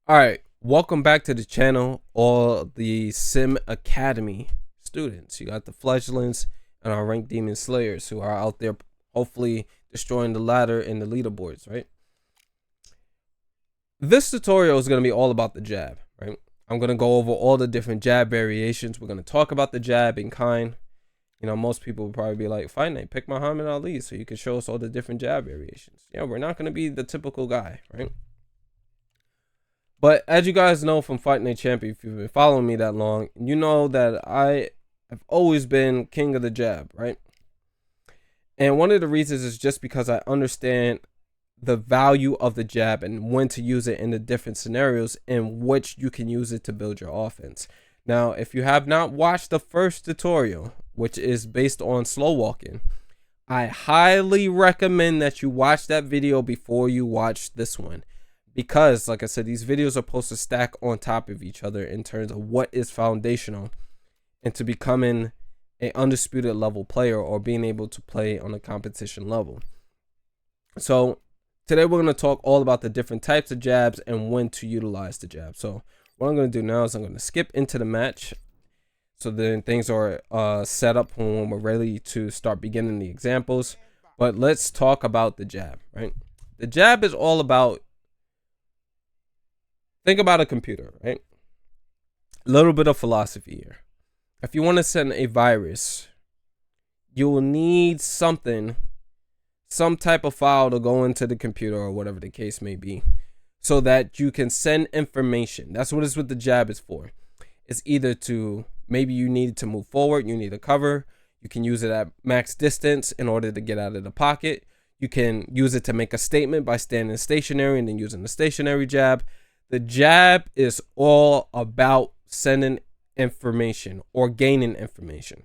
All right, welcome back to the channel, all the Sim Academy students. You got the fledglings and our ranked demon slayers who are out there hopefully destroying the ladder and the leaderboards, right? This tutorial is going to be all about the jab, right? I'm going to go over all the different jab variations. We're going to talk about the jab in kind. You know, most people would probably be like, Fight Night, pick Muhammad Ali so you can show us all the different jab variations. Yeah, we're not going to be the typical guy, right? But as you guys know from Fight Night Champion, if you've been following me that long, you know that I have always been king of the jab, right? And one of the reasons is just because I understand the value of the jab and when to use it in the different scenarios in which you can use it to build your offense. Now, if you have not watched the first tutorial, which is based on slow walking, I highly recommend that you watch that video before you watch this one. Because, like I said, these videos are supposed to stack on top of each other in terms of what is foundational into becoming an undisputed level player or being able to play on a competition level. So today we're going to talk all about the different types of jabs and when to utilize the jab. So what I'm going to do now is I'm going to skip into the match. So then things are set up when we're ready to start beginning the examples. But let's talk about the jab, right? The jab is all about, think about a computer, right? A little bit of philosophy here. If you want to send a virus, you will need something, some type of file to go into the computer or whatever the case may be, so that you can send information. That's what the jab is for. It's either to, maybe you need to move forward, you need a cover. You can use it at max distance in order to get out of the pocket. You can use it to make a statement by standing stationary and then using the stationary jab. The jab is all about sending information or gaining information.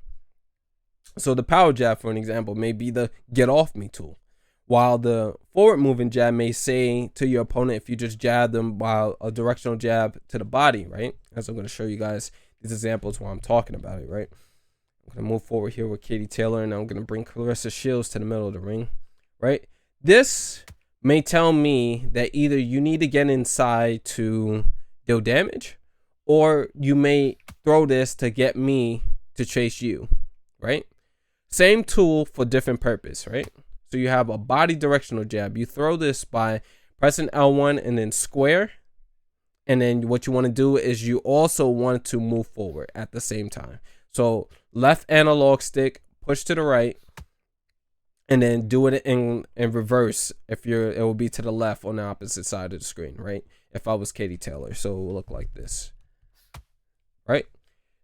So the power jab, for an example, may be the get off me tool, while the forward moving jab may say to your opponent, if you just jab them while a directional jab to the body, right? As I'm going to show you guys these examples while I'm talking about it, right? I'm going to move forward here with Katie Taylor, and I'm going to bring Clarissa Shields to the middle of the ring, right? This may tell me that either you need to get inside to deal damage, or you may throw this to get me to chase you, right? Same tool for different purpose, right? So you have a body directional jab. You throw this by pressing L1 and then square. And then what you want to do is you also want to move forward at the same time. So left analog stick, push to the right, and then do it in reverse. If you're, it will be to the left on the opposite side of the screen, right? If I was Katie Taylor, so it will look like this, right?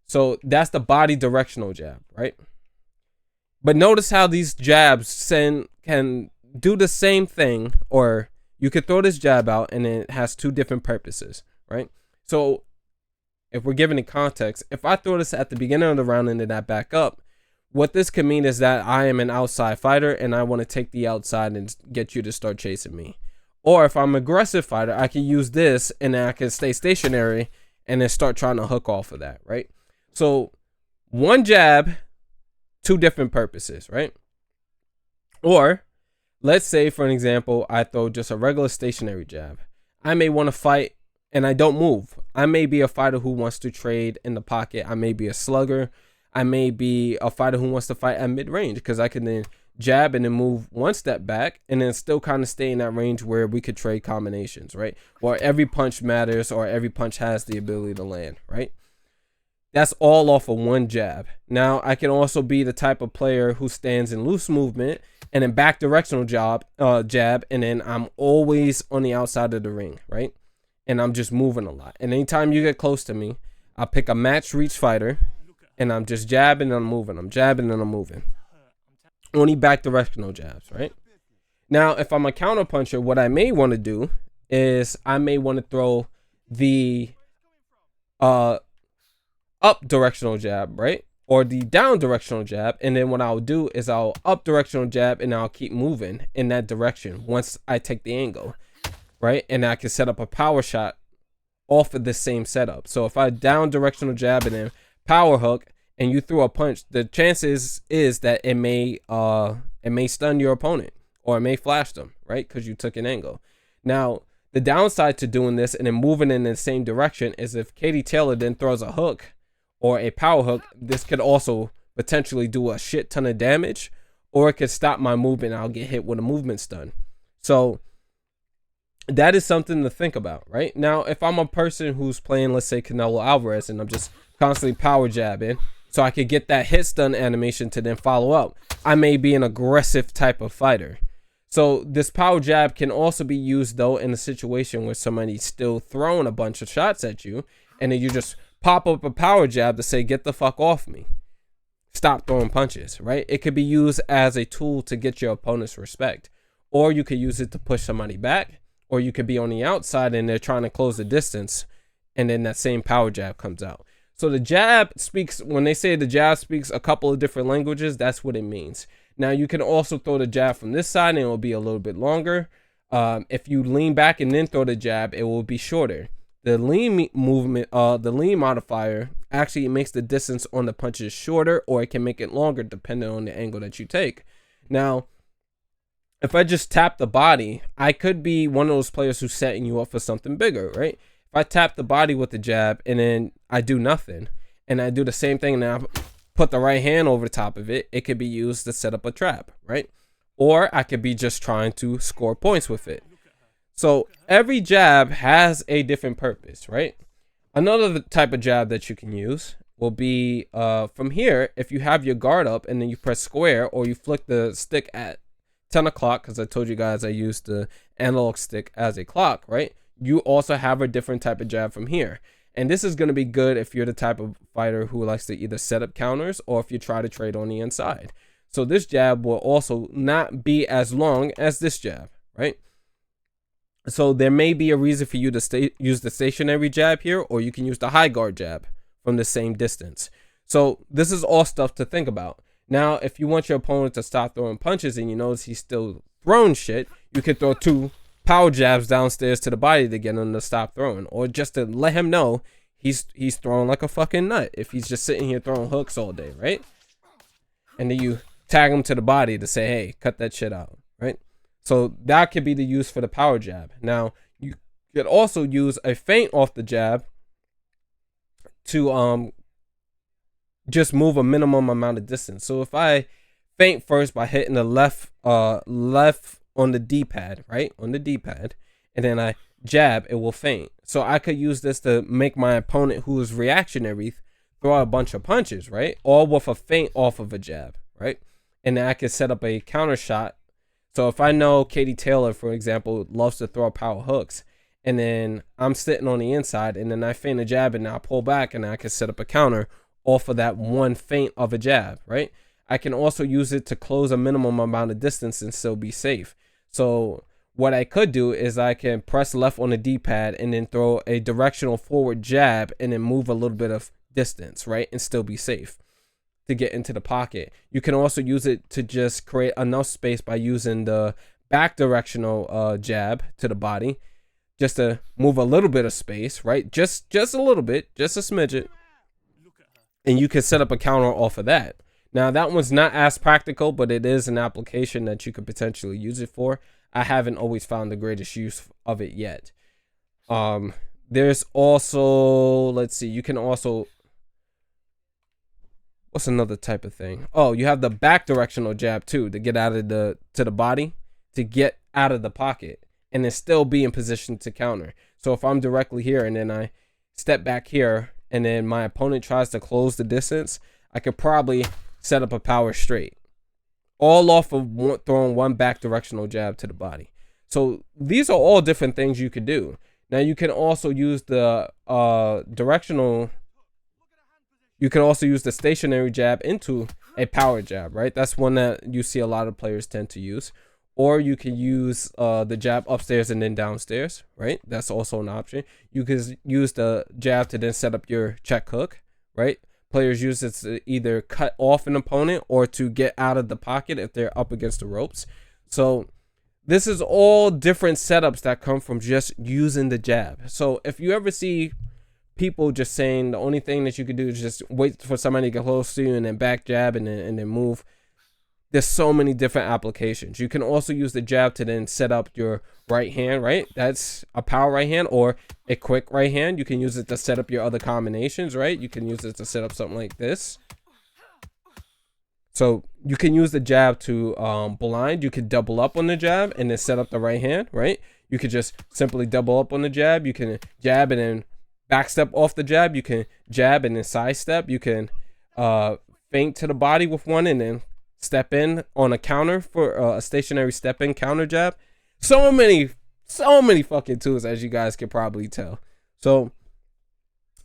So that's the body directional jab, right? But notice how these jabs can do the same thing, or you could throw this jab out and it has two different purposes, right? So if we're given it context, if I throw this at the beginning of the round and then I back up, what this could mean is that I am an outside fighter and I want to take the outside and get you to start chasing me. Or if I'm an aggressive fighter, I can use this and then I can stay stationary and then start trying to hook off of that, right? So one jab, two different purposes, right? Or let's say, for an example, I throw just a regular stationary jab. I may want to fight and I don't move. I may be a fighter who wants to trade in the pocket. I may be a slugger. I may be a fighter who wants to fight at mid-range because I can then jab and then move one step back and then still kind of stay in that range where we could trade combinations, right? Or every punch matters or every punch has the ability to land, right? That's all off of one jab. Now, I can also be the type of player who stands in loose movement and then back directional jab, and then I'm always on the outside of the ring, right? And I'm just moving a lot. And anytime you get close to me, I'll pick a match reach fighter, and I'm just jabbing and I'm moving. I'm jabbing and I'm moving. Only back directional jabs, right? Now, if I'm a counter puncher, what I may want to do is I may want to throw the up directional jab, right? Or the down directional jab. And then what I'll do is I'll up directional jab and I'll keep moving in that direction once I take the angle, right? And I can set up a power shot off of the same setup. So if I down directional jab and then power hook and you throw a punch, the chances is that it may stun your opponent or it may flash them, right? Because you took an angle. Now, The downside to doing this and then moving in the same direction is if Katie Taylor then throws a hook or a power hook, this could also potentially do a shit ton of damage, or it could stop my movement and I'll get hit with a movement stun. So that is something to think about, right? Now, if I'm a person who's playing, let's say, Canelo Alvarez, and I'm just constantly power jabbing so I could get that hit stun animation to then follow up, I may be an aggressive type of fighter. So this power jab can also be used, though, in a situation where somebody's still throwing a bunch of shots at you, and then you just pop up a power jab to say, get the fuck off me. Stop throwing punches, right? It could be used as a tool to get your opponent's respect, or you could use it to push somebody back, or you could be on the outside and they're trying to close the distance, and then that same power jab comes out. So the jab speaks, when they say the jab speaks a couple of different languages, that's what it means. Now, you can also throw the jab from this side and it will be a little bit longer. If you lean back and then throw the jab, it will be shorter. The lean movement, the lean modifier actually makes the distance on the punches shorter, or it can make it longer depending on the angle that you take. Now, if I just tap the body, I could be one of those players who's setting you up for something bigger, right? If I tap the body with the jab and then I do nothing, and I do the same thing and I put the right hand over the top of it, it could be used to set up a trap, right? Or I could be just trying to score points with it. So every jab has a different purpose, right? Another type of jab that you can use will be from here, if you have your guard up and then you press square, or you flick the stick at 10 o'clock, because I told you guys I used the analog stick as a clock, right? You also have a different type of jab from here. And this is going to be good if you're the type of fighter who likes to either set up counters or if you try to trade on the inside. So this jab will also not be as long as this jab, right? So there may be a reason for you to use the stationary jab here, or you can use the high guard jab from the same distance. So this is all stuff to think about. Now, if you want your opponent to stop throwing punches and you notice he's still throwing shit, you could throw 2 power jabs downstairs to the body to get him to stop throwing, or just to let him know he's throwing like a fucking nut if he's just sitting here throwing hooks all day, right? And then you tag him to the body to say, hey, cut that shit out, right? So that could be the use for the power jab. Now, you could also use a feint off the jab to just move a minimum amount of distance. So if I feint first by hitting the left on the D-pad, right? On the D-pad, and then I jab, it will feint. So I could use this to make my opponent, who is reactionary, throw a bunch of punches, right? All with a feint off of a jab, right? And then I could set up a counter shot. So if I know Katie Taylor, for example, loves to throw power hooks, and then I'm sitting on the inside, and then I feint a jab, and I pull back, and I can set up a counter off of that one feint of a jab, right? I can also use it to close a minimum amount of distance and still be safe. So what I could do is I can press left on the D-pad and then throw a directional forward jab and then move a little bit of distance, right? And still be safe to get into the pocket. You can also use it to just create enough space by using the back directional jab to the body, just to move a little bit of space, right? Just a little bit, just a smidget. And you can set up a counter off of that. Now, that one's not as practical, but it is an application that you could potentially use it for. I haven't always found the greatest use of it yet. There's also, let's see, you can also, what's another type of thing? Oh, you have the back directional jab too, to get out of to the body, to get out of the pocket, and then still be in position to counter. So if I'm directly here and then I step back here, and then my opponent tries to close the distance, I could probably set up a power straight, all off of throwing one back directional jab to the body. So these are all different things you could do. Now you can also use the you can also use the stationary jab into a power jab, right? That's one that you see a lot of players tend to use. Or you can use the jab upstairs and then downstairs, right? That's also an option. You can use the jab to then set up your check hook, right? Players use it to either cut off an opponent or to get out of the pocket if they're up against the ropes. So this is all different setups that come from just using the jab. So if you ever see people just saying the only thing that you can do is just wait for somebody to get close to you and then back jab and then move, there's so many different applications. You can also use the jab to then set up your right hand, right? That's a power right hand or a quick right hand. You can use it to set up your other combinations, right? You can use it to set up something like this. So you can use the jab to blind. You could double up on the jab and then set up the right hand, right? You could just simply double up on the jab. You can jab and then backstep off the jab. You can jab and then sidestep. You can feint to the body with one and then step in on a counter for a stationary step in counter jab. So many fucking tools, as you guys can probably tell. So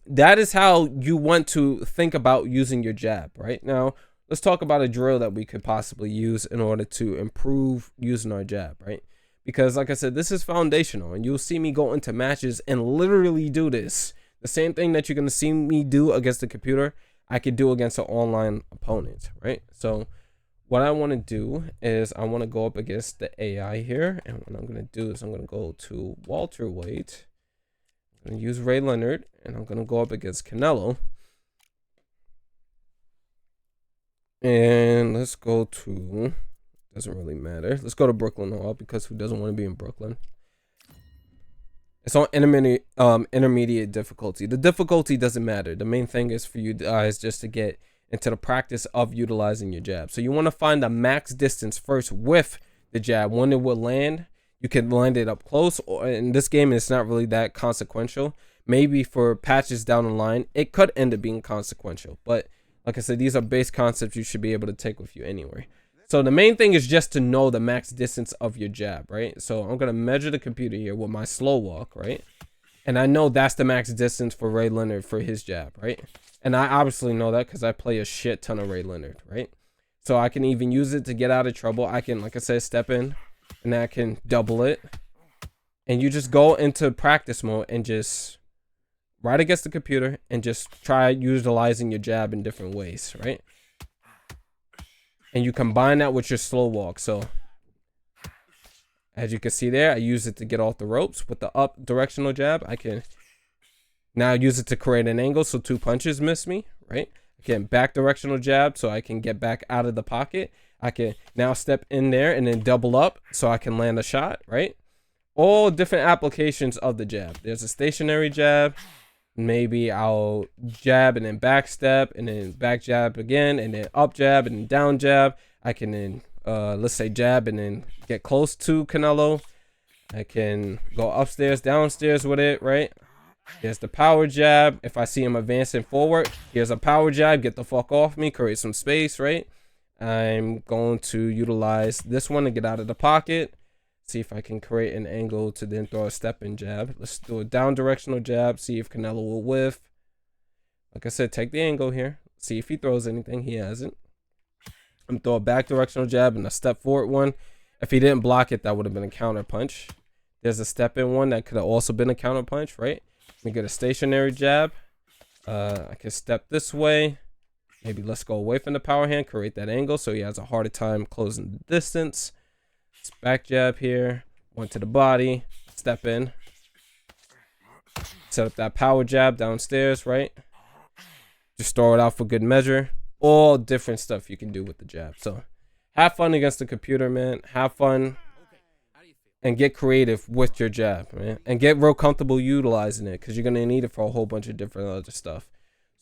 that is how you want to think about using your jab. Right now, let's talk about a drill that we could possibly use in order to improve using our jab, right? Because like I said, this is foundational, and you'll see me go into matches and literally do this. The same thing that you're going to see me do against the computer, I could do against an online opponent, right? So what I want to do is I want to go up against the AI here. And what I'm going to do is I'm going to go to welterweight. I'm going to use Ray Leonard, and I'm going to go up against Canelo. And let's go to, doesn't really matter. Let's go to Brooklyn Hall, because who doesn't want to be in Brooklyn? It's on intermediate difficulty. The difficulty doesn't matter. The main thing is for you guys just to get into the practice of utilizing your jab. So you want to find the max distance first with the jab. When it will land, you can land it up close. Or in this game, it's not really that consequential. Maybe for patches down the line, it could end up being consequential. But like I said, these are base concepts you should be able to take with you anyway. So the main thing is just to know the max distance of your jab, right? So I'm going to measure the computer here with my slow walk, right? And I know that's the max distance for Ray Leonard for his jab, right? And I obviously know that because I play a shit ton of Ray Leonard, right? So I can even use it to get out of trouble. I can, like I said, step in and I can double it. And you just go into practice mode and just right against the computer and just try utilizing your jab in different ways, right? And you combine that with your slow walk. So as you can see there, I use it to get off the ropes with the up directional jab. I can now use it to create an angle so two punches miss me, right? Again, back directional jab so I can get back out of the pocket. I can now step in there and then double up so I can land a shot, right? All different applications of the jab. There's a stationary jab. Maybe I'll jab and then back step and then back jab again and then up jab and then down jab. I can then let's say jab and then get close to Canelo. I can go upstairs, downstairs with it, right? There's the power jab. If I see him advancing forward, here's a power jab. Get the fuck off me, create some space, right? I'm going to utilize this one to get out of the pocket. See if I can create an angle to then throw a step-in jab. Let's do a down directional jab. See if Canelo will whiff. Like I said, take the angle here. See if he throws anything. He hasn't. I'm gonna throw a back directional jab and a step forward one. If he didn't block it, that would have been a counter punch. There's a step-in one that could have also been a counter punch, right? We get a stationary jab. I can step this way. Maybe let's go away from the power hand, create that angle so he has a harder time closing the distance. Back jab here, one to the body, step in, set up that power jab downstairs, right? Just throw it out for good measure. All different stuff you can do with the jab. So have fun against the computer, man. Have fun and get creative with your jab, man. And get real comfortable utilizing it because you're going to need it for a whole bunch of different other stuff.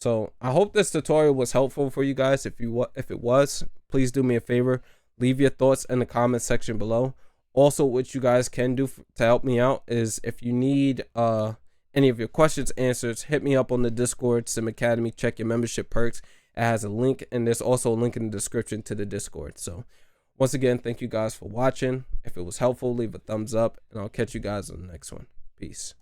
So I hope this tutorial was helpful for you guys. If it was, please do me a favor. Leave your thoughts in the comment section below. Also, what you guys can do to help me out is if you need any of your questions answered, hit me up on the Discord, Sim Academy. Check your membership perks. It has a link, and there's also a link in the description to the Discord. So once again, thank you guys for watching. If it was helpful, leave a thumbs up, and I'll catch you guys on the next one. Peace.